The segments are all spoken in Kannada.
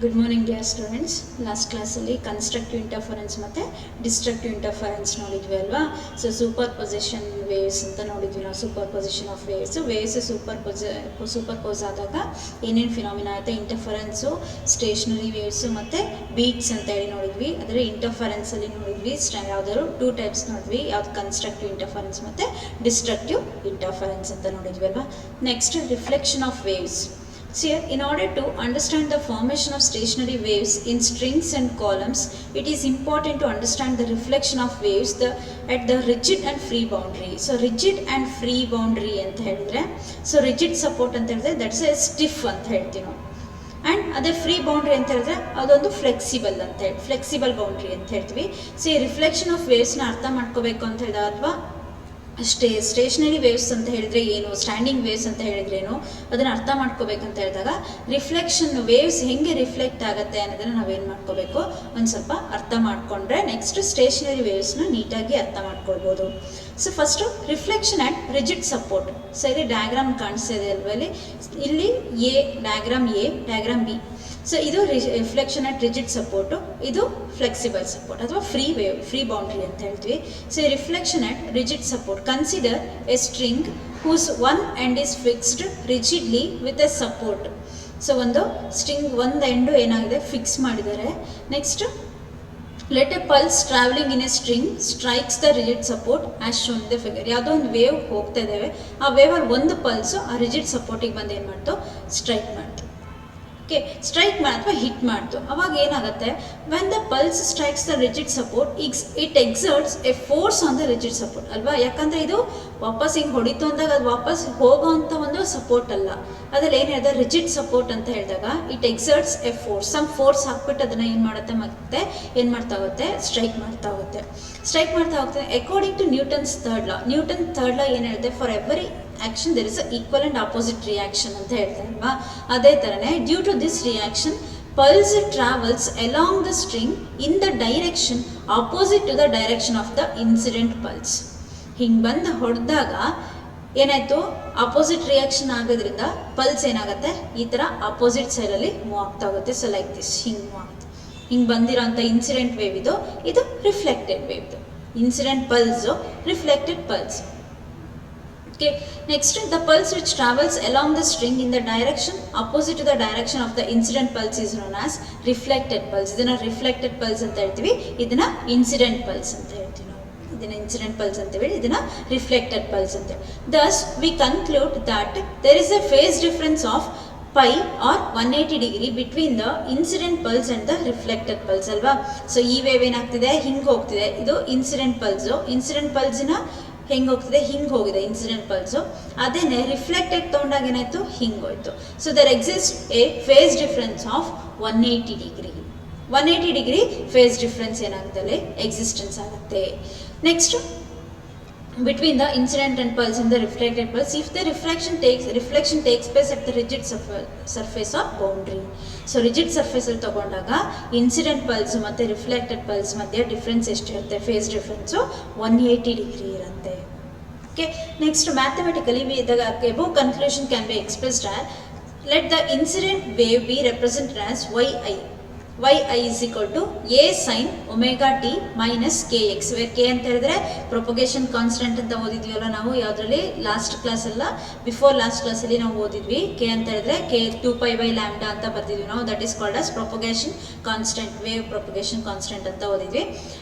Good morning dear students. Last ಕ್ಲಾಸಲ್ಲಿ ಕನ್ಸ್ಟ್ರಕ್ಟಿವ್ ಇಂಟರ್ಫರೆನ್ಸ್ ಮತ್ತು ಡಿಸ್ಟ್ರಕ್ಟಿವ್ ಇಂಟರ್ಫರೆನ್ಸ್ ನೋಡಿದ್ವಿ ಅಲ್ವಾ. ಸೊ ಸೂಪರ್ ಪೊಸಿಷನ್ ವೇವ್ಸ್ ಅಂತ ನೋಡಿದ್ವಿ ನಾವು. Super position of waves super pose ಆದಾಗ ಏನೇನು ಫಿನಾಮಿನಾ ಆಗುತ್ತೆ, ಇಂಟರ್ಫರೆನ್ಸು, ಸ್ಟೇಷನರಿ ವೇವ್ಸು ಮತ್ತು ಬೀಟ್ಸ್ ಅಂತ ಹೇಳಿ ನೋಡಿದ್ವಿ. ಅದರ ಇಂಟರ್ಫರೆನ್ಸಲ್ಲಿ ನೋಡಿದ್ವಿ ಯಾವುದಾದ್ರು 2 ಟೈಪ್ಸ್ ನೋಡಿದ್ವಿ. ಯಾವ್ದು ಕನ್ಸ್ಟ್ರಕ್ಟಿವ್ ಇಂಟರ್ಫರೆನ್ಸ್ ಮತ್ತು ಡಿಸ್ಟ್ರಕ್ಟಿವ್ ಇಂಟರ್ಫರೆನ್ಸ್ ಅಂತ ನೋಡಿದ್ವಿ ಅಲ್ವಾ. Next reflection of waves. So here, in order to understand the formation of stationary waves in strings and columns, it is important to understand the reflection of waves at the rigid and free boundary. So rigid and free boundary anta helidre, so rigid support anta helidre, that's a stiff anta heltivi ನಾವು. ಆ್ಯಂಡ್ ಅದೇ ಫ್ರೀ ಬೌಂಡ್ರಿ ಅಂತ ಹೇಳಿದ್ರೆ ಅದೊಂದು ಫ್ಲೆಕ್ಸಿಬಲ್ ಅಂತ ಹೇಳಿ, ಫ್ಲೆಕ್ಸಿಬಲ್ ಬೌಂಡ್ರಿ ಅಂತ ಹೇಳ್ತೀವಿ. ಸೊ ಈ ರಿಫ್ಲೆಕ್ಷನ್ ಆಫ್ ವೇವ್ಸ್ನ ಅರ್ಥ ಮಾಡ್ಕೋಬೇಕು ಅಂತ ಹೇಳಿದಾಗ, ಅಥವಾ ಸ್ಟೇಷನರಿ ವೇವ್ಸ್ ಅಂತ ಹೇಳಿದ್ರೆ ಏನು, ಸ್ಟ್ಯಾಂಡಿಂಗ್ ವೇವ್ಸ್ ಅಂತ ಹೇಳಿದ್ರೇನು, ಅದನ್ನು ಅರ್ಥ ಮಾಡ್ಕೋಬೇಕಂತ ಹೇಳಿದಾಗ ರಿಫ್ಲೆಕ್ಷನ್ ವೇವ್ಸ್ ಹೆಂಗೆ ರಿಫ್ಲೆಕ್ಟ್ ಆಗುತ್ತೆ ಅನ್ನೋದನ್ನು ನಾವೇನು ಮಾಡ್ಕೋಬೇಕು, ಒಂದು ಸ್ವಲ್ಪ ಅರ್ಥ ಮಾಡಿಕೊಂಡ್ರೆ ನೆಕ್ಸ್ಟ್ ಸ್ಟೇಷನರಿ ವೇವ್ಸ್ನ ನೀಟಾಗಿ ಅರ್ಥ ಮಾಡ್ಕೊಳ್ಬೋದು. So first reflection at rigid support. So ಇಲ್ಲಿ ಡಯಾಗ್ರಾಮ್ ಕಾಣಿಸ್ತಾ ಇದೆ ಅಲ್ವಾ, ಇಲ್ಲಿ diagram A, diagram B. So ಇದು ರಿಫ್ಲೆಕ್ಷನ್ ಆಟ್ ರಿಜಿಡ್ ಸಪೋರ್ಟು, ಇದು ಫ್ಲೆಕ್ಸಿಬಲ್ ಸಪೋರ್ಟ್ ಅಥವಾ ಫ್ರೀ ಬೌಂಡ್ರಿ ಅಂತ ಹೇಳ್ತೀವಿ. So reflection at rigid support, consider a string whose one end is fixed rigidly with a support. So ಒಂದು ಸ್ಟ್ರಿಂಗ್ ಒಂದು ಎಂಡು ಏನಾಗಿದೆ ಫಿಕ್ಸ್ ಮಾಡಿದ್ದಾರೆ. Next let a pulse traveling in a string strikes the rigid support as shown in the figure. ಯಾವುದೋ ಒಂದು ವೇವ್ ಹೋಗ್ತಾ ಇದ್ದೇವೆ, ಆ ವೇವಲ್ಲಿ ಒಂದು ಪಲ್ಸು ಆ ರಿಜಿಡ್ ಸಪೋರ್ಟಿಗೆ ಬಂದು ಏನು ಮಾಡ್ತು, ಸ್ಟ್ರೈಕ್ ಮಾಡ್ತು. ಓಕೆ, ಸ್ಟ್ರೈಕ್ ಮಾಡಿ ಅಥವಾ ಹಿಟ್ ಮಾಡ್ತು. ಅವಾಗ ಏನಾಗುತ್ತೆ, when the pulse strikes the rigid support it exerts a force on the rigid support ಅಲ್ವಾ. ಯಾಕಂದರೆ ಇದು ವಾಪಸ್ ಹಿಂಗೆ ಹೊಡಿತು ಅಂದಾಗ ಅದು ವಾಪಸ್ ಹೋಗೋವಂಥ ಒಂದು ಸಪೋರ್ಟ್ ಅಲ್ಲ. ಅದ್ರಲ್ಲಿ ಏನು ಹೇಳಿದೆ, ರಿಜಿಡ್ ಸಪೋರ್ಟ್ ಅಂತ ಹೇಳಿದಾಗ it exerts a force, some force ಹಾಕ್ಬಿಟ್ಟು ಅದನ್ನು ಏನು ಮಾಡುತ್ತೆ, ಮತ್ತೆ ಏನು ಮಾಡ್ತಾ ಹೋಗುತ್ತೆ, ಸ್ಟ್ರೈಕ್ ಮಾಡ್ತಾ ಹೋಗುತ್ತೆ. According to Newton's third law. Newton third law ಏನು ಹೇಳುತ್ತೆ, for every action there is a equal and opposite reaction ಅಂತ ಹೇಳ್ತಾರೆ ಅಲ್ವಾ. ಅದೇ ಥರನೇ due to this reaction pulse travels along the string in the direction opposite to the direction of the incident pulse. ಹಿಂಗೆ ಬಂದು ಹೊಡೆದಾಗ ಏನಾಯಿತು, ಆಪೋಸಿಟ್ ರಿಯಾಕ್ಷನ್ ಆಗೋದ್ರಿಂದ ಪಲ್ಸ್ ಏನಾಗುತ್ತೆ, ಈ ಥರ ಆಪೋಸಿಟ್ ಸೈಡಲ್ಲಿ ಮೂವ್ ಆಗ್ತಾ ಹೋಗುತ್ತೆ. ಸೊ ಲೈಕ್ ದಿಸ್, ಹಿಂಗೆ ಮೂವ್ ಆಗುತ್ತೆ. ಹಿಂಗೆ ಬಂದಿರೋಂಥ ಇನ್ಸಿಡೆಂಟ್ ವೇವ್ ಇದು reflected wave. Incident pulse, reflected pulse. Okay, next the pulse which travels along the string in the direction opposite to the direction of the incident pulse is known as reflected pulse. ಇದನ್ನ reflected pulse ಅಂತ ಹೇಳ್ತೀವಿ, ಇದನ್ನ incident pulse ಅಂತ ಹೇಳ್ತೀವಿ ನಾವು. ಇದನ್ನ incident pulse ಅಂತ ಹೇಳಿ, ಇದನ್ನ reflected pulse ಅಂತ ಹೇಳಿ. Thus we conclude that there is a phase difference of pi or 180 degree between the incident pulse and the reflected pulse ಅಲ್ವಾ. ಸೊ ಈ ವೇವ್ ಏನಾಗ್ತಿದೆ, ಹಿಂಗೆ ಹೋಗ್ತಿದೆ, ಇದು ಇನ್ಸಿಡೆಂಟ್ ಪಲ್ಸು. ಇನ್ಸಿಡೆಂಟ್ ಪಲ್ಸಿನ ಹೆಂಗೆ ಹೋಗ್ತಿದೆ, ಹಿಂಗೆ ಹೋಗಿದೆ ಇನ್ಸಿಡೆಂಟ್ ಪಲ್ಸು. ಅದೇನೆ ರಿಫ್ಲೆಕ್ಟೆಡ್ ತೊಗೊಂಡಾಗ ಏನಾಯಿತು, ಹಿಂಗೆ ಹೋಯ್ತು. So there exist a phase difference of 180 degree. 180 degree phase difference ಏನಾಗುತ್ತೆ, ಎಕ್ಸಿಸ್ಟೆನ್ಸ್ ಆಗುತ್ತೆ. Next between the incident and pulse and the reflected pulse, if the reflection takes place at the rigid surface of boundary. So rigid surface ಅಲ್ಲಿ ತಗೊಂಡಾಗ ಇನ್ಸಿಡೆಂಟ್ ಪಲ್ಸ್ ಮತ್ತು ರಿಫ್ಲೆಕ್ಟೆಡ್ ಪಲ್ಸ್ ಮಧ್ಯೆ ಡಿಫ್ರೆನ್ಸ್ ಎಷ್ಟು ಇರುತ್ತೆ, ಫೇಸ್ ಡಿಫ್ರೆನ್ಸು 180 ಡಿಗ್ರಿ ಇರುತ್ತೆ. Okay, next mathematically the above conclusion can be expressed as let the incident wave be represented as yi is equal to a sin omega t minus kx, where k ಅಂತ ಹೇಳಿದ್ರೆ ಪ್ರೊಪಗೇಷನ್ ಕಾನ್ಸ್ಟೆಂಟ್ ಅಂತ ಓದಿದ್ವಲ್ಲ ನಾವು. ಯಾವುದರಲ್ಲಿ, ಲಾಸ್ಟ್ ಕ್ಲಾಸ್ ಅಲ್ಲ, ಬಿಫೋರ್ ಲಾಸ್ಟ್ ಕ್ಲಾಸಲ್ಲಿ ನಾವು ಓದಿದ್ವಿ. ಕೆ ಅಂತ ಹೇಳಿದ್ರೆ ಕೆ 2π/λ ಅಂತ ಬರ್ತಿದ್ವಿ ನಾವು. That is called as propagation constant, wave propagation constant ಅಂತ ಓದಿದ್ವಿ.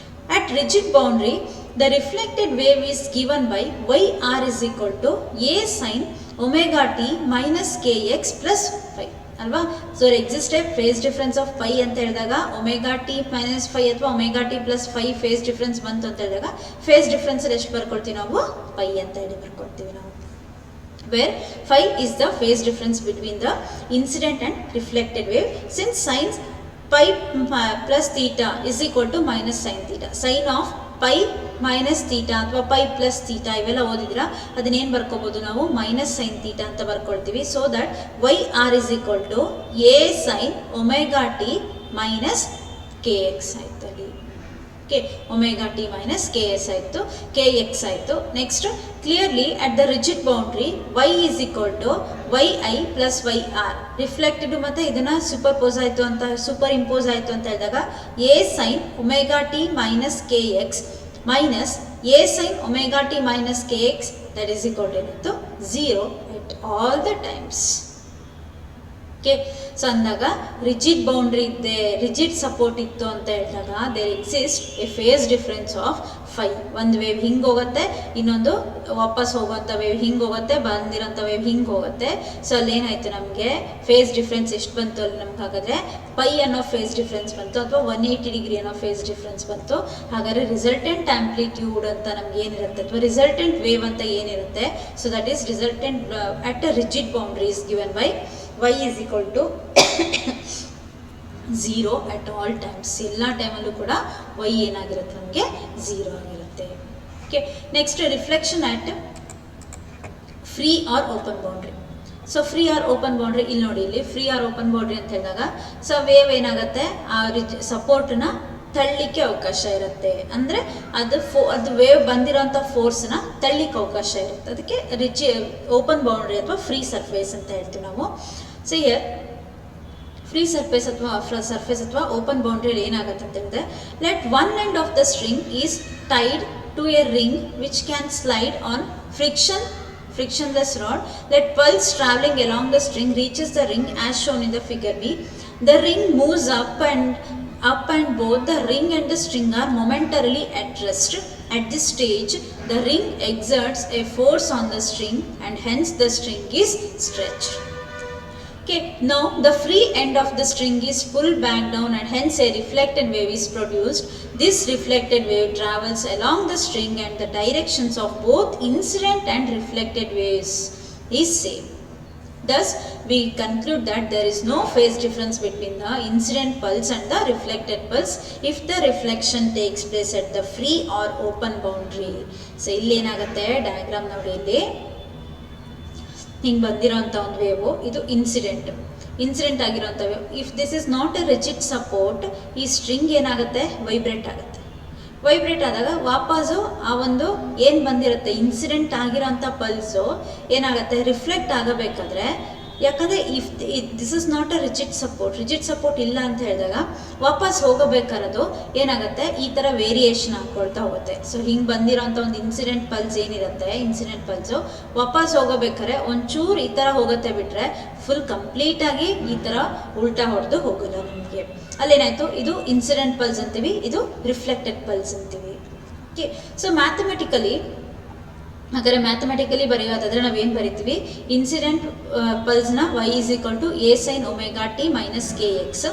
At rigid boundary, the reflected wave is given by yr is equal to a sin omega t minus kx plus phi ಅಲ್ವಾ. So exist a phase difference of pi ಅಂತ ಹೇಳಿದಾಗ ಒಮೆಗಾ ಟಿ ಮೈನಸ್ ಫೈ ಅಥವಾ omega T plus phi phase difference ಬಂತು ಅಂತ ಹೇಳಿದಾಗ ಫೇಸ್ ಡಿಫ್ರೆನ್ಸಲ್ಲಿ ಎಷ್ಟು ಬರ್ಕೊಳ್ತೀವಿ ನಾವು, ಪೈ ಅಂತ ಹೇಳಿ ಬರ್ಕೊಳ್ತೀವಿ ನಾವು. Where phi is the phase difference between the incident and reflected wave, since sines pi plus theta is equal to minus sine theta. Sine of pi minus theta ಅಥವಾ ಪೈ ಪ್ಲಸ್ ತೀಟಾ ಇವೆಲ್ಲ ಓದಿದ್ರ, ಅದನ್ನೇನು ಬರ್ಕೋಬೋದು ನಾವು, ಮೈನಸ್ ಸೈನ್ ತೀಟಾ ಅಂತ ಬರ್ಕೊಳ್ತೀವಿ. So that Y R is equal to A sine omega T minus K X ಆಯ್ತು ಅಲ್ಲಿ. Okay, omega T minus K S ಆಯಿತು, ಕೆ ಎಕ್ಸ್ ಆಯಿತು. Next clearly at the rigid boundary y is equal to yi plus Y R reflected ಮತ್ತು ಇದನ್ನು ಸೂಪರ್ ಇಂಪೋಸ್ ಆಯಿತು ಅಂತ ಹೇಳಿದಾಗ A sine omega T minus K X minus A sine omega T minus K X that is equal to 0 at all the times. Okay, so ಅಂದಾಗ ರಿಜಿಡ್ ಬೌಂಡ್ರಿ ಇದೆ, ರಿಜಿಡ್ ಸಪೋರ್ಟ್ ಇತ್ತು ಅಂತ ಹೇಳಿದಾಗ there exist a phase difference of phi. ಒಂದು ವೇವ್ ಹಿಂಗೆ ಹೋಗುತ್ತೆ, ಇನ್ನೊಂದು ವಾಪಸ್ ಹೋಗುವಂಥ ವೇವ್ ಹಿಂಗೆ ಹೋಗುತ್ತೆ, ಬಂದಿರೋಂಥ ವೇವ್ ಹಿಂಗೆ ಹೋಗುತ್ತೆ. ಸೊ ಅಲ್ಲಿ ಏನಾಯಿತು, ನಮಗೆ ಫೇಸ್ ಡಿಫ್ರೆನ್ಸ್ ಎಷ್ಟು ಬಂತು ಅಲ್ಲಿ ನಮ್ಗೆ ಹಾಗಾದರೆ ಪೈ ಅನ್ನೋ ಫೇಸ್ ಡಿಫ್ರೆನ್ಸ್ ಬಂತು, ಅಥವಾ 180 ಡಿಗ್ರಿ ಅನ್ನೋ ಫೇಸ್ ಡಿಫ್ರೆನ್ಸ್ ಬಂತು. ಹಾಗಾದರೆ ರಿಸಲ್ಟೆಂಟ್ ಆಂಪ್ಲಿಟ್ಯೂಡ್ ಅಂತ ನಮ್ಗೆ ಏನಿರುತ್ತೆ, ಅಥವಾ ರಿಸಲ್ಟೆಂಟ್ ವೇವ್ ಅಂತ ಏನಿರುತ್ತೆ, so that is resultant at a rigid boundary is given by y is equal to 0 at all times. ಎಲ್ಲ ಟೈಮಲ್ಲೂ ಕೂಡ y ಏನಾಗಿರುತ್ತೆ, ನಮಗೆ 0 ಆಗಿರುತ್ತೆ. Okay, next reflection at free R open boundary. So free R open boundary ಇಲ್ಲಿ ನೋಡಿ, ಇಲ್ಲಿ ಫ್ರೀ ಆರ್ ಓಪನ್ ಬೌಂಡ್ರಿ ಅಂತ ಹೇಳಿದಾಗ ಸೊ ವೇವ್ ಏನಾಗುತ್ತೆ, ಆ ಸಪೋರ್ಟ್ನ ತಳ್ಳಿಕ್ಕೆ ಅವಕಾಶ ಇರುತ್ತೆ. ಅಂದರೆ ಅದು ವೇವ್ ಬಂದಿರೋಂಥ ಫೋರ್ಸ್ನ ತಳ್ಳಿಕ್ಕೆ ಅವಕಾಶ ಇರುತ್ತೆ. ಅದಕ್ಕೆ ಓಪನ್ ಬೌಂಡ್ರಿ ಅಥವಾ ಫ್ರೀ ಸರ್ಫೇಸ್ ಅಂತ ಹೇಳ್ತೀವಿ ನಾವು. ಸೊ ಹಿಯರ್ ಫ್ರೀ ಸರ್ಫೇಸ್ ಅಥವಾ ಓಪನ್ ಬೌಂಡ್ರಿಯಲ್ಲಿ ಏನಾಗುತ್ತೆ ಅಂತ ಹೇಳಿದ್ರೆ, let one end of the string is tied to a ring which can slide on frictionless rod. Let pulse traveling along the string reaches the ring as shown in the figure B. The ring moves up and both the ring and the string are momentarily at rest. At this stage, the ring exerts a force on the string and hence the string is stretched. Okay, now the free end of the string is pulled back down and hence a reflected wave is produced. This reflected wave travels along the string and the directions of both incident and reflected waves is same. Thus, we conclude that there is no phase difference between the incident pulse and the reflected pulse if the reflection takes place at the free or open boundary. So, ಇಲ್ಲಿ ಏನಾಗುತ್ತೆ ಡಯಾಗ್ರಾಮ್ ನೋಡಿ, ಇಲ್ಲಿ ಹಿಂಗೆ ಬಂದಿರೋಂಥ ಒಂದು ವೇವು ಇದು ಇನ್ಸಿಡೆಂಟ್ ಆಗಿರೋಂಥ wave. If this is not a rigid support, ಈ ಸ್ಟ್ರಿಂಗ್ ಏನಾಗುತ್ತೆ, ವೈಬ್ರೇಟ್ ಆಗುತ್ತೆ. ವೈಬ್ರೇಟ್ ಆದಾಗ ವಾಪಸ್ಸು ಆ ಒಂದು ಏನು ಬಂದಿರುತ್ತೆ ಇನ್ಸಿಡೆಂಟ್ ಆಗಿರೋಂಥ ಪಲ್ಸು ಏನಾಗುತ್ತೆ, ರಿಫ್ಲೆಕ್ಟ್ ಆಗಬೇಕಾದ್ರೆ, ಯಾಕಂದರೆ if this is not a rigid support ಇಲ್ಲ ಅಂತ ಹೇಳಿದಾಗ ವಾಪಸ್ ಹೋಗಬೇಕಾರದು ಏನಾಗುತ್ತೆ, ಈ ಥರ ವೇರಿಯೇಷನ್ ಹಾಕ್ಕೊಳ್ತಾ ಹೋಗುತ್ತೆ. ಸೊ ಹಿಂಗೆ ಬಂದಿರೋಂಥ ಒಂದು ಇನ್ಸಿಡೆಂಟ್ ಪಲ್ಸ್ ಏನಿರುತ್ತೆ, ಇನ್ಸಿಡೆಂಟ್ ಪಲ್ಸು ವಾಪಸ್ ಹೋಗಬೇಕಾದ್ರೆ ಒಂಚೂರು ಈ ಥರ ಹೋಗುತ್ತೆ, ಬಿಟ್ಟರೆ ಫುಲ್ ಕಂಪ್ಲೀಟಾಗಿ ಈ ಥರ ಉಲ್ಟಾ ಹೊಡೆದು ಹೋಗಲ್ಲ ನಮಗೆ. ಅಲ್ಲೇನಾಯಿತು, ಇದು ಇನ್ಸಿಡೆಂಟ್ ಪಲ್ಸ್ ಅಂತೀವಿ, ಇದು ರಿಫ್ಲೆಕ್ಟೆಡ್ ಪಲ್ಸ್ ಅಂತೀವಿ. ಓಕೆ, ಸೊ ಮ್ಯಾಥಮೆಟಿಕಲಿ ಬರೆಯೋದಾದರೆ ನಾವೇನು ಬರಿತೀವಿ, incident ಪಲ್ಸ್ನ y is equal to a sin omega t minus kx.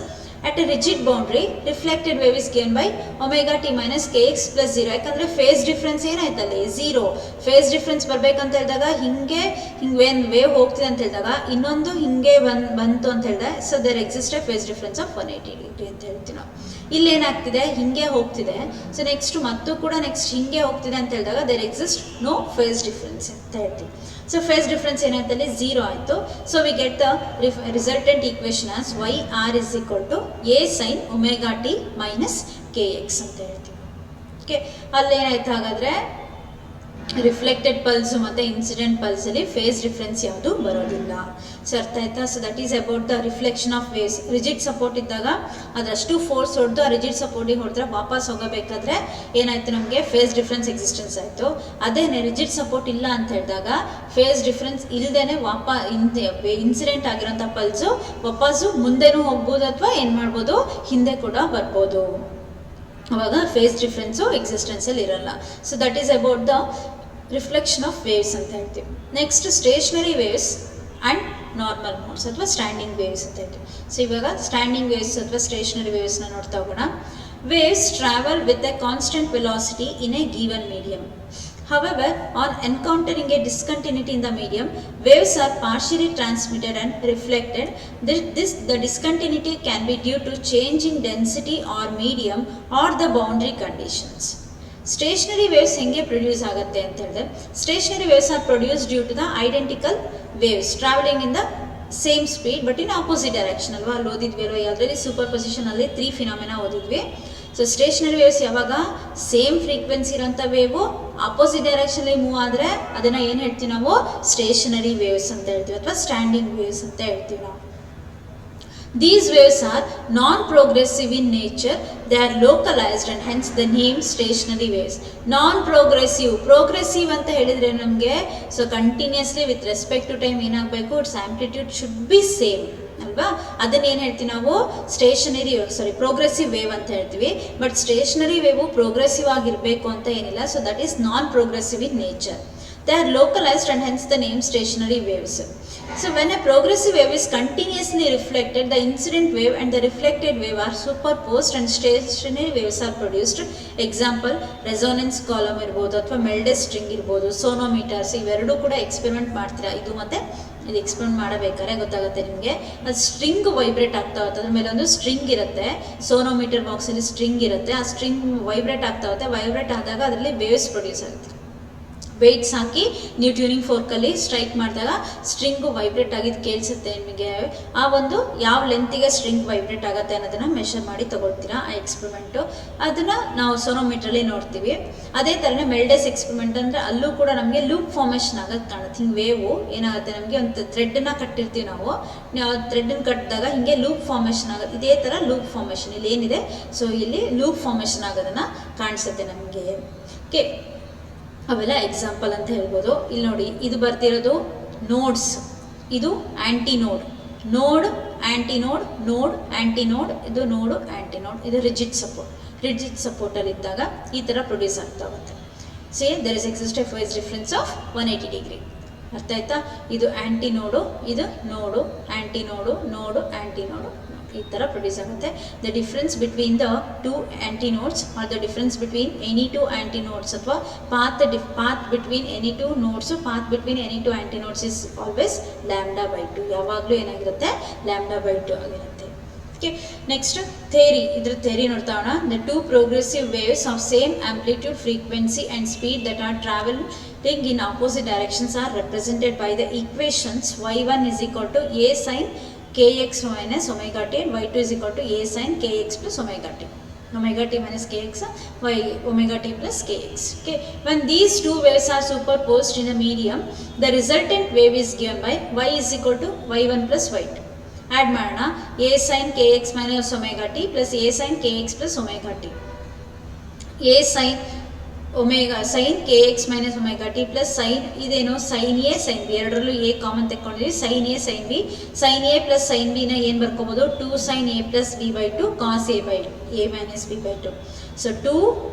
At a rigid boundary, reflected wave is given by omega t minus kx plus 0. ಯಾಕಂದರೆ ಫೇಸ್ ಡಿಫ್ರೆನ್ಸ್ ಏನಾಯ್ತಲ್ಲಿ 0. ಫೇಸ್ ಡಿಫ್ರೆನ್ಸ್ ಬರಬೇಕಂತ ಹೇಳಿದಾಗ ಹಿಂಗೆ ವೇವ್ ಹೋಗ್ತಿದೆ ಅಂತ ಹೇಳಿದಾಗ ಇನ್ನೊಂದು ಹಿಂಗೆ ಬಂತು ಅಂತ ಹೇಳಿದೆ. So there exist a phase difference of 180 degree ಅಂತ ಹೇಳ್ತೀವಿ ನಾವು. ಇಲ್ಲೇನಾಗ್ತಿದೆ, ಹಿಂಗೆ ಹೋಗ್ತಿದೆ. ಸೊ ನೆಕ್ಸ್ಟ್ ಹಿಂಗೆ ಹೋಗ್ತಿದೆ ಅಂತ ಹೇಳಿದಾಗ there exist no phase difference ಅಂತ ಹೇಳ್ತೀವಿ. ಸೊ ಫೇಸ್ ಡಿಫ್ರೆನ್ಸ್ ಏನಾಯ್ತಲ್ಲಿ 0 ಆಯಿತು. So we get the resultant equation as y r is equal to a sin omega t minus kx ಅಂತ ಹೇಳ್ತೀವಿ. ಓಕೆ, ಅಲ್ಲೇನಾಯ್ತು ಹಾಗಾದರೆ ರಿಫ್ಲೆಕ್ಟೆಡ್ ಪಲ್ಸು ಮತ್ತು ಇನ್ಸಿಡೆಂಟ್ ಪಲ್ಸಲ್ಲಿ ಫೇಸ್ ಡಿಫ್ರೆನ್ಸ್ ಯಾವುದು ಬರೋದಿಲ್ಲ. ಸೊ ಅರ್ಥ ಆಯ್ತಾ? So that is about the reflection of waves. Rigid support ಇದ್ದಾಗ ಅದರಷ್ಟು ಫೋರ್ಸ್ ಹೊಡೆದು ಆ ರಿಜಿಡ್ ಸಪೋರ್ಟಿಗೆ ಹೊಡೆದ್ರೆ ವಾಪಸ್ ಹೋಗಬೇಕಾದ್ರೆ ಏನಾಯಿತು, ನಮಗೆ ಫೇಸ್ ಡಿಫ್ರೆನ್ಸ್ ಎಕ್ಸಿಸ್ಟೆನ್ಸ್ ಆಯಿತು. ಅದೇನೇ ರಿಜಿಡ್ ಸಪೋರ್ಟ್ ಇಲ್ಲ ಅಂತ ಹೇಳಿದಾಗ ಫೇಸ್ ಡಿಫ್ರೆನ್ಸ್ ಇಲ್ಲದೇ ಇನ್ಸಿಡೆಂಟ್ ಆಗಿರೋಂಥ ಪಲ್ಸು ವಾಪಸ್ಸು ಮುಂದೆನೂ ಹೋಗ್ಬೋದು ಅಥವಾ ಏನು ಮಾಡ್ಬೋದು, ಹಿಂದೆ ಕೂಡ ಬರ್ಬೋದು. ಅವಾಗ ಫೇಸ್ ಡಿಫ್ರೆನ್ಸು ಎಕ್ಸಿಸ್ಟೆನ್ಸಲ್ಲಿ ಇರಲ್ಲ. So that is about the reflection of waves ಅಂತ ಹೇಳ್ತೀವಿ. Next stationary waves and normal modes ಅಥವಾ ಸ್ಟ್ಯಾಂಡಿಂಗ್ ವೇವ್ಸ್ ಅಂತ ಹೇಳ್ತೀವಿ. ಸೊ ಇವಾಗ ಸ್ಟ್ಯಾಂಡಿಂಗ್ ವೇವ್ಸ್ ಅಥವಾ ಸ್ಟೇಷನರಿ ವೇವ್ಸ್ನ ನೋಡ್ತಾ ಹೋಗೋಣ. Waves travel with a constant velocity in a given medium. However, on encountering a discontinuity in the medium, waves are partially transmitted and reflected. The discontinuity can be due to change in density or medium or the boundary conditions. Stationary waves ಹೆಂಗೆ ಪ್ರೊಡ್ಯೂಸ್ ಆಗುತ್ತೆ ಅಂತ ಹೇಳಿದ್ರೆ, stationary waves are produced due to the identical waves traveling in the same speed but in opposite direction ಅಲ್ವಾ. ಅಲ್ಲಿ ಓದಿದ್ವಿ ಅಲ್ವಾ, ಯಾವುದರಲ್ಲಿ ಸೂಪರ್ ಪೊಸಿಷನಲ್ಲಿ 3 ಫಿನಾಮಿನಾ ಓದಿದ್ವಿ. ಸೊ ಸ್ಟೇಷನರಿ ವೇವ್ಸ್ ಯಾವಾಗ ಸೇಮ್ ಫ್ರೀಕ್ವೆನ್ಸಿ ಇರೋಂಥ ವೇವು ಅಪೋಸಿಟ್ ಡೈರೆಕ್ಷನಲ್ಲಿ ಮೂವ್ ಆದರೆ ಅದನ್ನು ಏನು ಹೇಳ್ತೀವಿ ನಾವು ಸ್ಟೇಷನರಿ ವೇವ್ಸ್ ಅಂತ ಹೇಳ್ತೀವಿ ಅಥವಾ ಸ್ಟ್ಯಾಂಡಿಂಗ್ ವೇವ್ಸ್ ಅಂತ ಹೇಳ್ತೀವಿ ನಾವು. These waves are non-progressive in nature, they are localized and hence the name stationary waves. Non-progressive, progressive ಅಂತ ಹೇಳಿದರೆ ನಮಗೆ so continuously with respect to time ಏನಾಗಬೇಕು, it's amplitude should be same ಅಲ್ವಾ. ಅದನ್ನ ಏನು ಹೇಳ್ತೀವಿ ನಾವು ಪ್ರೋಗ್ರೆಸಿವ್ ವೇವ್ ಅಂತ ಹೇಳ್ತೀವಿ. ಬಟ್ ಸ್ಟೇಷನರಿ ವೇವು ಪ್ರೋಗ್ರೆಸಿವ್ ಆಗಿರಬೇಕು ಅಂತ ಏನಿಲ್ಲ. So that is non progressive in nature. They are localized and hence the name stationary waves. So when a progressive wave is continuously reflected, the incident wave and the reflected wave are superposed and stationary waves are produced. Example, resonance column ಇರ್ಬೋದು ಅಥವಾ ಮೆಲ್ಡೆ ಸ್ಟ್ರಿಂಗ್ ಇರ್ಬೋದು, ಸೋನೋಮೀಟರ್ಸ್, ಇವೆರಡೂ ಕೂಡ ಎಕ್ಸ್ಪೆರಿಮೆಂಟ್ ಮಾಡ್ತೀರಾ. ಇದು ಮತ್ತೆ ಇದು ಎಕ್ಸ್ಪೆರಿಮೆಂಟ್ ಮಾಡಬೇಕಾದ್ರೆ ಗೊತ್ತಾಗುತ್ತೆ ನಿಮಗೆ. ಅದು ಸ್ಟ್ರಿಂಗ್ ವೈಬ್ರೇಟ್ ಆಗ್ತಾ ಹೋಗುತ್ತೆ, ಅದ್ರ ಮೇಲೆ ಒಂದು ಸ್ಟ್ರಿಂಗ್ ಇರುತ್ತೆ, ಸೋನೋಮೀಟರ್ ಬಾಕ್ಸಲ್ಲಿ ಸ್ಟ್ರಿಂಗ್ ಇರುತ್ತೆ. ಆ ಸ್ಟ್ರಿಂಗ್ ವೈಬ್ರೇಟ್ ಆಗ್ತಾ ಹೋಗುತ್ತೆ, ವೈಬ್ರೇಟ್ ಆದಾಗ ಅದರಲ್ಲಿ ವೇವ್ಸ್ ಪ್ರೊಡ್ಯೂಸ್ ಆಗುತ್ತೆ. ವೆಯ್ಟ್ಸ್ ಹಾಕಿ ನೀವು ಟ್ಯೂನಿಂಗ್ ಫೋರ್ಕಲ್ಲಿ ಸ್ಟ್ರೈಕ್ ಮಾಡಿದಾಗ ಸ್ಟ್ರಿಂಗು ವೈಬ್ರೇಟ್ ಆಗಿದ್ದು ಕೇಳಿಸುತ್ತೆ ನಿಮಗೆ. ಆ ಒಂದು ಯಾವ ಲೆಂತಿಗೆ ಸ್ಟ್ರಿಂಗ್ ವೈಬ್ರೇಟ್ ಆಗುತ್ತೆ ಅನ್ನೋದನ್ನು ಮೆಷರ್ ಮಾಡಿ ತೊಗೊಳ್ತೀರಾ ಆ ಎಕ್ಸ್ಪೆರಿಮೆಂಟು. ಅದನ್ನು ನಾವು ಸೋನೋಮೀಟ್ರಲ್ಲಿ ನೋಡ್ತೀವಿ. ಅದೇ ಥರನೇ ಮೆಲ್ಡೆಸ್ ಎಕ್ಸ್ಪೆರಿಮೆಂಟ್ ಅಂದರೆ ಅಲ್ಲೂ ಕೂಡ ನಮಗೆ ಲೂಪ್ ಫಾರ್ಮೇಷನ್ ಆಗೋದು ಕಾಣುತ್ತೆ. ಹಿಂಗೆ ವೇವು ಏನಾಗುತ್ತೆ, ನಮಗೆ ಒಂದು ಥ್ರೆಡ್ಡನ್ನು ಕಟ್ಟಿರ್ತೀವಿ ನಾವು, ಥ್ರೆಡ್ಡನ್ನು ಕಟ್ಟಿದಾಗ ಹಿಂಗೆ ಲೂಪ್ ಫಾರ್ಮೇಷನ್ ಆಗೋದು. ಇದೇ ಥರ ಲೂಪ್ ಫಾರ್ಮೇಷನ್ ಇಲ್ಲಿ ಏನಿದೆ, ಸೊ ಇಲ್ಲಿ ಲೂಪ್ ಫಾರ್ಮೇಷನ್ ಆಗೋದನ್ನು ಕಾಣಿಸುತ್ತೆ ನಮಗೆ. ಓಕೆ, ಅವೆಲ್ಲ ಎಕ್ಸಾಂಪಲ್ ಅಂತ ಹೇಳ್ಬೋದು. ಇಲ್ಲಿ ನೋಡಿ, ಇದು ಬರ್ತಿರೋದು ನೋಡ್ಸ್, ಇದು ಆ್ಯಂಟಿನೋಡ್, ನೋಡ್ ಆ್ಯಂಟಿನೋಡ್, ನೋಡ್ ಆ್ಯಂಟಿನೋಡ್, ಇದು ನೋಡು ಆ್ಯಂಟಿನೋಡ್, ಇದು ರಿಜಿಡ್ ಸಪೋರ್ಟ್. ರಿಜಿಡ್ ಸಪೋರ್ಟಲ್ಲಿ ಇದ್ದಾಗ ಈ ಥರ ಪ್ರೊಡ್ಯೂಸ್ ಆಗ್ತಾ ಹೋಗುತ್ತೆ. Say there is exist a phase difference of 180 degree. ಅರ್ಥ ಆಯ್ತಾ? ಇದು ಆ್ಯಂಟಿನೋಡು, ಇದು ನೋಡು ಆ್ಯಂಟಿನೋಡು, ನೋಡು ಆ್ಯಂಟಿನೋಡು, ಈ ಥರ ಪ್ರೊಡ್ಯೂಸ್ ಆಗುತ್ತೆ. The difference between the two antinodes or the difference between any two antinodes ಅಥವಾ path between any two nodes, path between any two antinodes is always λ/2. ಯಾವಾಗಲೂ ಏನಾಗಿರುತ್ತೆ, λ/2 ಆಗಿರುತ್ತೆ. Okay, next theory. ಇದ್ರ ಥೇರಿ ನೋಡ್ತಾ ಹೋಣ. The two progressive waves of same amplitude, frequency and speed that are travelling in opposite directions are represented by the equations y1 is equal to a sin kx minus omega t and y2 is equal to a sin kx plus omega t. Omega t minus kx, y omega t plus kx. Okay, when these two waves are superposed in a medium, the resultant wave is given by y is equal to y1 plus y2. Add ಮಾಡೋಣ, a sin kx minus omega t plus a sin kx plus omega t. a sin omega sine K X minus omega T plus sine, ಇದೇನು ಸೈನ್ ಎ ಸೈನ್ ಬಿ, ಎರಡರಲ್ಲೂ ಎ ಕಾಮನ್ ತೆಕ್ಕೊಂಡಿದ್ವಿ. Sine A sine B, sine A plus sine ಬಿನ ಏನು ಬರ್ಕೋಬೋದು, 2 sin a plus b/2 cos a minus b/2. So 2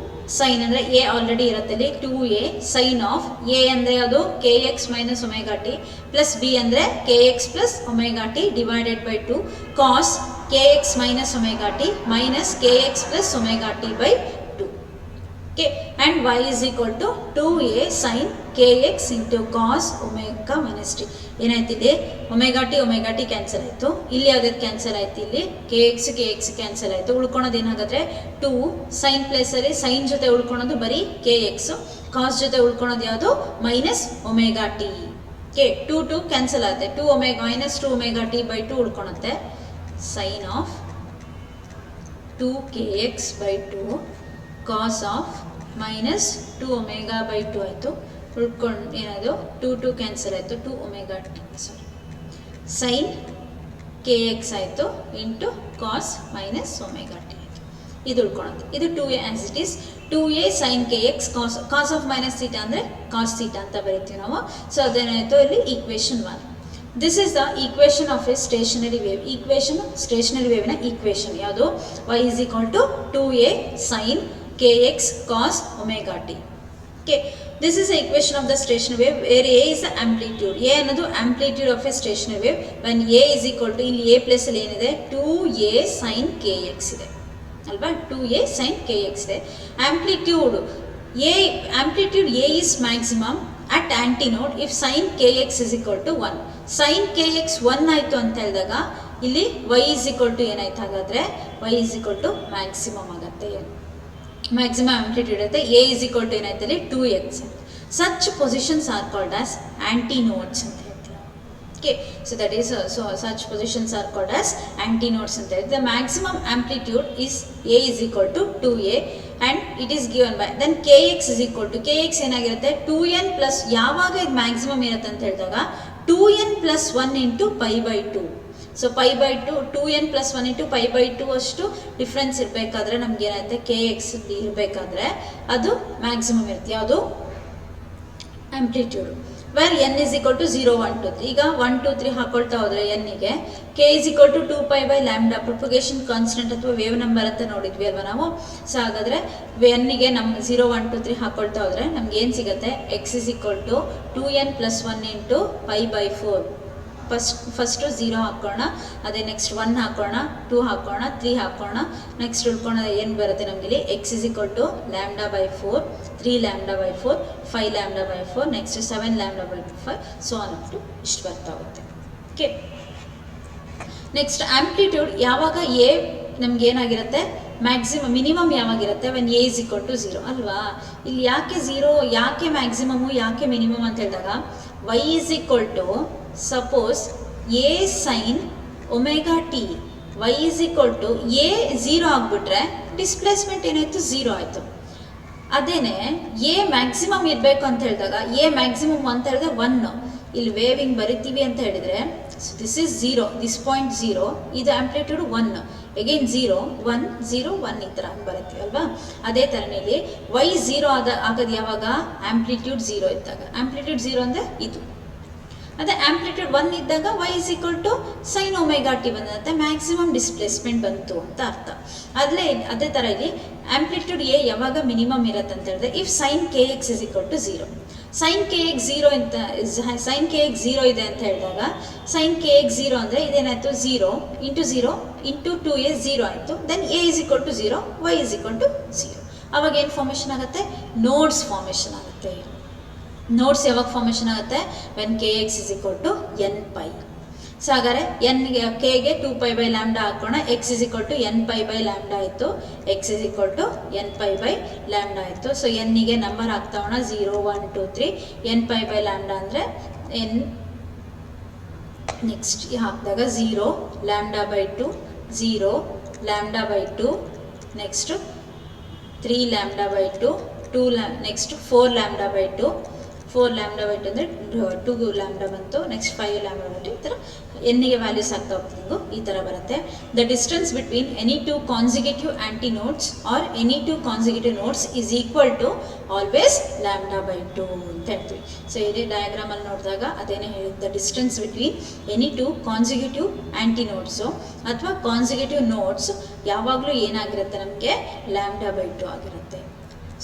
sine ಅಂದರೆ ಎ ಆಲ್ರೆಡಿ ಇರುತ್ತೆ ಅಲ್ಲಿ, 2a ಸೈನ್ ಆಫ್ ಎ ಅಂದರೆ ಅದು K X minus omega T plus B ಅಂದರೆ K X plus omega T divided by 2 cos K X minus omega T minus K X plus omega T by 2. Okay, and y is equal to 2a sin kx into cos omega minus t. ಏನಾಯ್ತು ಇಲ್ಲಿ, ಒಮೆಗಾ ಟಿ ಕ್ಯಾನ್ಸಲ್ ಆಯಿತು, ಇಲ್ಲಿ ಯಾವುದಾದ್ರು ಕ್ಯಾನ್ಸಲ್ ಆಯ್ತು, ಇಲ್ಲಿ ಕೆ ಎಕ್ಸ್ ಕ್ಯಾನ್ಸಲ್ ಆಯಿತು. ಉಳ್ಕೊಳೋದು ಏನಾಗುತ್ತೆ, 2 ಸೈನ್ ಪ್ಲೇಸಲ್ಲಿ ಸೈನ್ ಜೊತೆ ಉಳ್ಕೊಳೋದು ಬರೀ ಕೆ ಎಕ್ಸು, ಕಾಸ್ ಜೊತೆ ಉಳ್ಕೊಳೋದು ಯಾವುದು minus omega T. K 2 cancel ಆಗುತ್ತೆ, 2 omega minus 2 omega T by 2 ಉಳ್ಕೊಳುತ್ತೆ. Sine of 2kx/2 cos of minus 2 omega by 2 ಆಯಿತು. ಉಳ್ಕೊಂಡು ಏನಾಯಿತು, 2 ಕ್ಯಾನ್ಸಲ್ ಆಯಿತು, 2 omega T sorry sine K X ಆಯಿತು into cos minus omega T ಆಯಿತು. ಇದು ಉಳ್ಕೊಳೋದು, ಇದು 2a as it is. 2a sine K X cos of minus theta ಅಂದರೆ ಕಾಸ್ ಥೀಟಾ ಅಂತ ಬರೀತೀವಿ ನಾವು. ಸೊ ಅದೇನಾಯಿತು ಇಲ್ಲಿ equation 1. This is the equation of a stationary wave. Equation stationary ವೇವ್ನ ಈಕ್ವೇಷನ್ ಯಾವುದು, y is equal to 2a sin kx cos omega t. Okay, this is the equation of the stationary wave where a is the amplitude. A ಅನ್ನೋದು amplitude of a stationary wave. When a is equal to, ಇಲ್ಲಿ a ಪ್ಲಸ್ ಅಲ್ಲಿ ಏನಿದೆ 2a sin kx ಇದೆ ಅಲ್ವಾ, 2a sin kx ಇದೆ. Amplitude a is maximum at antinode if sin kx is equal to 1. sin kx 1 ಆಯಿತು ಅಂತ ಹೇಳಿದಾಗ ಇಲ್ಲಿ y is equal to ಏನಾಯ್ತು, ಹಾಗಾದರೆ y is equal to maximum ಆಗುತ್ತೆ, ಮ್ಯಾಕ್ಸಿಮಮ್ ಆಂಪ್ಲಿಟ್ಯೂಡ್ ಇರುತ್ತೆ. a is equal to ಏನಾಯ್ತು ಇಲ್ಲಿ 2x. Such positions are called as antinodes ಅಂತ ಹೇಳ್ತೀವಿ. Okay, so that is so such positions are called as antinodes anta the maximum amplitude is a is equal to 2a and it is given by then kx is equal to kx ಏನಾಗಿರುತ್ತೆ 2n plus ಯಾವಾಗ ಇದು ಮ್ಯಾಕ್ಸಿಮಮ್ ಇರುತ್ತೆ ಅಂತ ಹೇಳಿದಾಗ 2n plus 1 into pi by 2. So pi by 2n plus 1 into pi by 2 ಅಷ್ಟು ಡಿಫ್ರೆನ್ಸ್ ಇರಬೇಕಾದ್ರೆ ನಮ್ಗೆ ಏನಾಗುತ್ತೆ ಕೆ ಎಕ್ಸ್ ಇರಬೇಕಾದ್ರೆ ಅದು ಮ್ಯಾಕ್ಸಿಮಮ್ ಇರುತ್ತೆ ಯಾವುದು amplitude where N is equal to 0 1 2 3 ಈಗ 1 2 3 ಹಾಕೊಳ್ತಾ ಹೋದ್ರೆ ಎನ್ನಿಗೆ K is equal to 2 pi by lambda propagation constant ಅಥವಾ ವೇವ್ ನಂಬರ್ ಅಂತ ನೋಡಿದ್ವಿ ಅಲ್ವಾ ನಾವು. ಸೊ ಹಾಗಾದರೆ ಎನ್ನಿಗೆ ನಮ್ಮ 0 1 2 3 ಹಾಕೊಳ್ತಾ ಹೋದ್ರೆ ನಮ್ಗೆ ಏನು ಸಿಗುತ್ತೆ X is equal to 2n plus 1 into pi by 4. First 0 ಹಾಕೋಣ, ಅದೇ ನೆಕ್ಸ್ಟ್ 1 ಹಾಕೋಣ, 2 ಹಾಕೋಣ, 3 ಹಾಕೋಣ, ನೆಕ್ಸ್ಟ್ ಉಳ್ಕೊಳ್ಳೋದು ಏನು ಬರುತ್ತೆ ನಮಗೆ X is equal to lambda by 4, 3 lambda by 4, 5 lambda by 4, next 7 lambda by 5, so on up to ಇಷ್ಟು ಬರ್ತಾ ಹೋಗುತ್ತೆ. ಓಕೆ, ನೆಕ್ಸ್ಟ್ ಆಂಪ್ಲಿಟ್ಯೂಡ್ ಯಾವಾಗ ಎ ನಮ್ಗೆ ಏನಾಗಿರುತ್ತೆ ಮ್ಯಾಕ್ಸಿಮಮ್ ಮಿನಿಮಮ್ ಯಾವಾಗಿರುತ್ತೆ when A is equal to 0 ಅಲ್ವಾ. ಇಲ್ಲಿ ಯಾಕೆ 0 ಯಾಕೆ ಮ್ಯಾಕ್ಸಿಮಮು ಯಾಕೆ ಮಿನಿಮಮ್ ಅಂತ ಹೇಳಿದಾಗ Y is equal to suppose A sine omega T Y is equal to A 0 ಆಗಿಬಿಟ್ರೆ ಡಿಸ್ಪ್ಲೇಸ್ಮೆಂಟ್ ಏನಾಯಿತು 0 ಆಯಿತು. ಅದೇನೆ ಎ ಮ್ಯಾಕ್ಸಿಮಮ್ ಇರಬೇಕು ಅಂತ ಹೇಳಿದಾಗ ಎ ಮ್ಯಾಕ್ಸಿಮಮ್ ಅಂತ ಹೇಳಿದ್ರೆ 1 ಇಲ್ಲಿ ವೇವಿಂಗ್ ಬರಿತೀವಿ ಅಂತ ಹೇಳಿದರೆ ದಿಸ್ ಇಸ್ 0 ದಿಸ್ ಪಾಯಿಂಟ್ 0 ಇದು ಆಂಪ್ಲಿಟ್ಯೂಡ್ 1 ಎಗೈನ್ 0 1 0 1 ಈ ಥರ ಬರುತ್ತೀವಿ ಅಲ್ವಾ. ಅದೇ ಥರನೇ ಇಲ್ಲಿ ವೈ 0 ಆಗೋದು ಯಾವಾಗ ಆಂಪ್ಲಿಟ್ಯೂಡ್ 0 ಇದ್ದಾಗ ಆಂಪ್ಲಿಟ್ಯೂಡ್ 0 ಅಂದರೆ ಇದು. ಅದೇ ಆಂಪ್ಲಿಟ್ಯೂಡ್ 1 ಇದ್ದಾಗ Y is equal to sine omega T ಬಂದಂತೆ ಮ್ಯಾಕ್ಸಿಮಮ್ ಡಿಸ್ಪ್ಲೇಸ್ಮೆಂಟ್ ಬಂತು ಅಂತ ಅರ್ಥ. ಅದೇ ಥರ ಇಲ್ಲಿ ಆಂಪ್ಲಿಟ್ಯೂಡ್ ಎ ಯಾವಾಗ ಮಿನಿಮಮ್ ಇರುತ್ತೆ ಅಂತ ಹೇಳಿದ್ರೆ if sine K X is equal to 0 sine K X 0 ಅಂತ ಸೈನ್ ಕೆ ಎಕ್ಸ್ 0 ಇದೆ ಅಂತ ಹೇಳಿದಾಗ ಸೈನ್ ಕೆ ಎಕ್ಸ್ 0 ಅಂದರೆ ಇದೇನಾಯಿತು 0 ಇಂಟು 0 ಇಂಟು 2a 0 ಆಯಿತು. Then A is equal to 0 Y is equal to 0. ಅವಾಗ ಏನು ಫಾರ್ಮೇಷನ್ ಆಗುತ್ತೆ ನೋಡ್ಸ್ ಫಾರ್ಮೇಷನ್ ಆಗುತ್ತೆ. ನೋಟ್ಸ್ ಯಾವಾಗ ಫಾರ್ಮೇಷನ್ ಆಗುತ್ತೆ when K X is equal to N pi. So ಹಾಗಾದರೆ ಎನ್ಗೆ ಕೆಗೆ 2 ಪೈ ಬೈ ಲ್ಯಾಂಬ್ಡಾ ಹಾಕೋಣ X is equal to N pi by lambda ಆಯಿತು X is equal to N pi by lambda ಆಯಿತು. ಸೊ ಎನ್ನಿಗೆ ನಂಬರ್ ಹಾಕ್ತಾ ಹೋಣ 0 1 2 3 ಎನ್ ಪೈ ಬೈ ಲ್ಯಾಂಬ್ಡಾ ಅಂದರೆ ಎನ್ ನೆಕ್ಸ್ಟ್ ಹಾಕಿದಾಗ 0 lambda by 2 0 lambda by 2 next 3 lambda by 2 next 4 lambda by 2 4 lambda by 2 ಅಂದರೆ 2 ಲ್ಯಾಂಬ್ಡಾ ಬಂತು ನೆಕ್ಸ್ಟ್ 5 ಲ್ಯಾಂಬ್ಡಾ ಬೈ 2 ಈ ಥರ ಎನ್ನಿಗೆ ವ್ಯಾಲ್ಯೂಸ್ ಆಗ್ತಾ ಹೋಗ್ತಿದ್ದು ಈ ಥರ ಬರುತ್ತೆ. The distance between any two consecutive antinodes or any two consecutive nodes is equal to always lambda by 2 ಅಂತ ಹೇಳ್ತೀವಿ. ಸೊ ಇದೇ ಡಯಾಗ್ರಾಮಲ್ಲಿ ನೋಡಿದಾಗ ಅದೇನೇ ಹೇಳಿದ್ದು distance between any two consecutive antinodes ಅಥವಾ ಕಾನ್ಸಿಕ್ಯೂಟಿವ್ ನೋಟ್ಸ್ ಯಾವಾಗಲೂ ಏನಾಗಿರುತ್ತೆ ನಮಗೆ ಲ್ಯಾಂಬ್ಡಾ ಬೈ 2 ಆಗಿರುತ್ತೆ.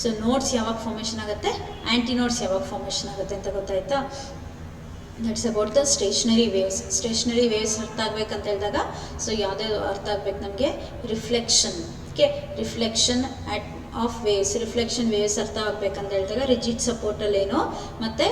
ಸೊ ನೋಟ್ಸ್ ಯಾವಾಗ ಫಾರ್ಮೇಷನ್ ಆಗುತ್ತೆ ಆ್ಯಂಟಿ ನೋಟ್ಸ್ ಯಾವಾಗ ಫಾರ್ಮೇಷನ್ ಆಗುತ್ತೆ ಅಂತ ಗೊತ್ತಾಯ್ತಾ. That's about the stationary waves. Stationary waves ಅರ್ಥ ಆಗ್ಬೇಕಂತ ಹೇಳಿದಾಗ ಸೊ ಯಾವುದೇ ಅರ್ಥ ಆಗ್ಬೇಕು ನಮಗೆ reflection. Okay, reflection of waves reflection waves ಅರ್ಥ ಆಗ್ಬೇಕಂತ ಹೇಳಿದಾಗ ರಿಜಿಡ್ ಸಪೋರ್ಟಲ್ಲಿ ಏನು ಮತ್ತು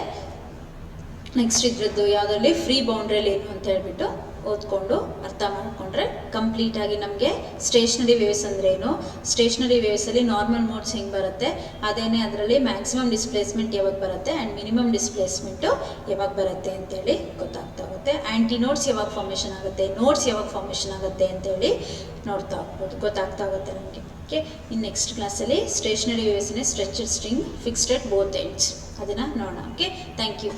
ನೆಕ್ಸ್ಟ್ ಇದ್ರದ್ದು ಯಾವುದರಲ್ಲಿ ಫ್ರೀ ಬೌಂಡ್ರಿಯಲ್ಲಿ ಏನು ಅಂತ ಹೇಳ್ಬಿಟ್ಟು ಓದ್ಕೊಂಡು ಅರ್ಥ ಮಾಡಿಕೊಂಡ್ರೆ ಕಂಪ್ಲೀಟಾಗಿ ನಮಗೆ ಸ್ಟೇಷನರಿ ವೇವ್ಸ್ ಅಂದರೆ ಏನು, ಸ್ಟೇಷನರಿ ವೇವ್ಸಲ್ಲಿ ನಾರ್ಮಲ್ ಮೋಡ್ಸ್ ಹೆಂಗೆ ಬರುತ್ತೆ, ಅದೇನೇ ಅದರಲ್ಲಿ ಮ್ಯಾಕ್ಸಿಮಮ್ ಡಿಸ್ಪ್ಲೇಸ್ಮೆಂಟ್ ಯಾವಾಗ ಬರುತ್ತೆ ಆ್ಯಂಡ್ ಮಿನಿಮಮ್ ಡಿಸ್ಪ್ಲೇಸ್ಮೆಂಟು ಯಾವಾಗ ಬರುತ್ತೆ ಅಂತೇಳಿ ಗೊತ್ತಾಗ್ತಾ ಹೋಗುತ್ತೆ. ಆ್ಯಂಟಿ ನೋಟ್ಸ್ ಯಾವಾಗ ಫಾರ್ಮೇಷನ್ ಆಗುತ್ತೆ, ನೋಟ್ಸ್ ಯಾವಾಗ ಫಾರ್ಮೇಷನ್ ಆಗುತ್ತೆ ಅಂತೇಳಿ ನೋಡ್ತಾ ಹೋಗ್ಬೋದು, ಗೊತ್ತಾಗ್ತಾ ಹೋಗುತ್ತೆ ನಮಗೆ. ಓಕೆ, ಇನ್ನು ನೆಕ್ಸ್ಟ್ ಕ್ಲಾಸಲ್ಲಿ ಸ್ಟೇಷನರಿ ವೇವ್ಸ್ನೇ stretched string fixed at both ends ಅದನ್ನು ನೋಡೋಣ. Okay, thank you.